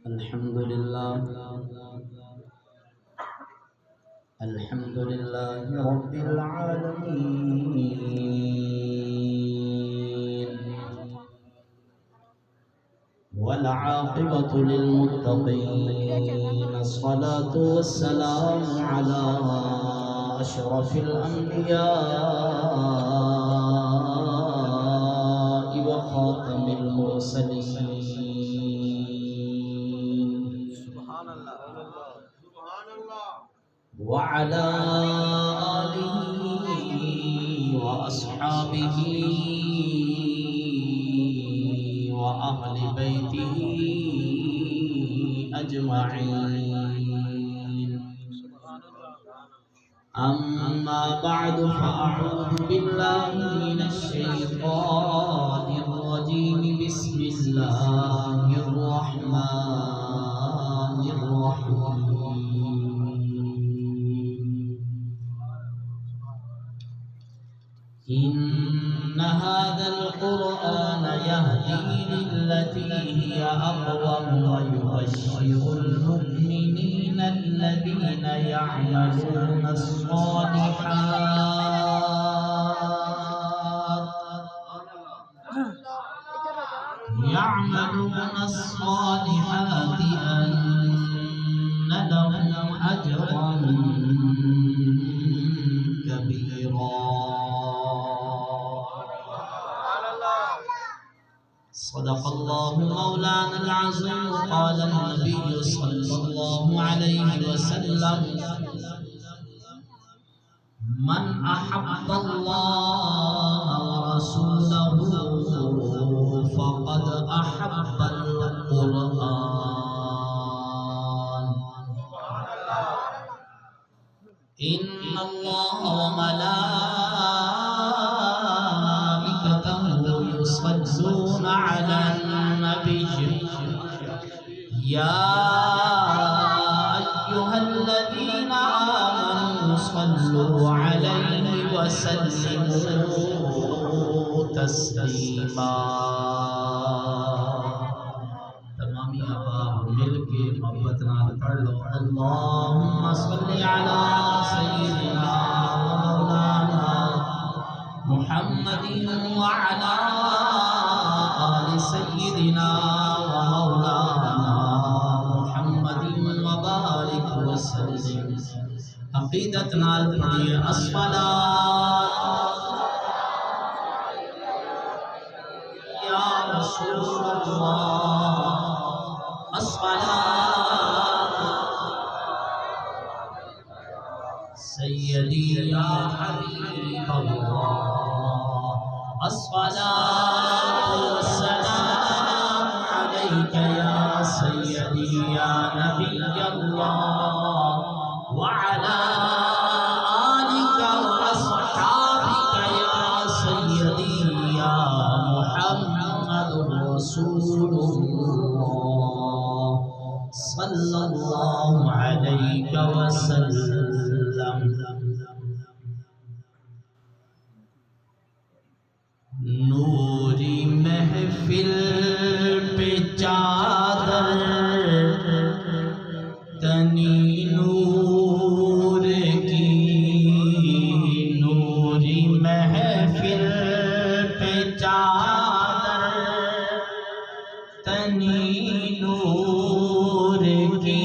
الحمد لله رب العالمين، والعاقبة للمتقين. الصلاة والسلام على أشرف الأنبياء وخاتم المرسلين، وعلى آله وأصحابه وأهل بيته أجمعين. أما بعد، فأعوذ بالله من الشيطان الرجيم. بسم الله الرحمن الرحيم. إن هذا القرآن يهدي للتي هي أقوم، ويبشر المؤمنين الذين يعملون الصالحات أن لهم أجرا كبيرا. صدق الله مولانا العظيم. قال النبي صلى الله عليه وسلم: من أحب الله ورسوله فقد أحب القرآن. إن الله وملائكته يصلون على النبي يا أيها الذين آمنوا صلوا عليه وسلموا تسليما. تمامی احباب مل کے محبت نال پڑھ لو: اللہم صلی علی سیدنا مولانا محمد وعلى آل سيدنا ومولانا محمد وبارك وسلم. عقیدت نال پڑھیے: الصلاۃ یا رسول اللہ، الصلاۃ سیدی یا حبیب اللہ، الصلاة والسلام عليك يا سيدي يا نبي الله، وعلى آلك وأصحابك يا سيدي يا محمد رسول الله صلى الله عليك وسلم. نوری محفل پہ چادر تنی نور کی، نوری محفل پہ چادر تنی نور کی،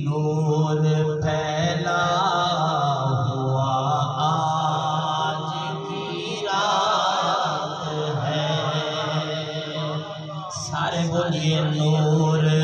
نور پھیلا نور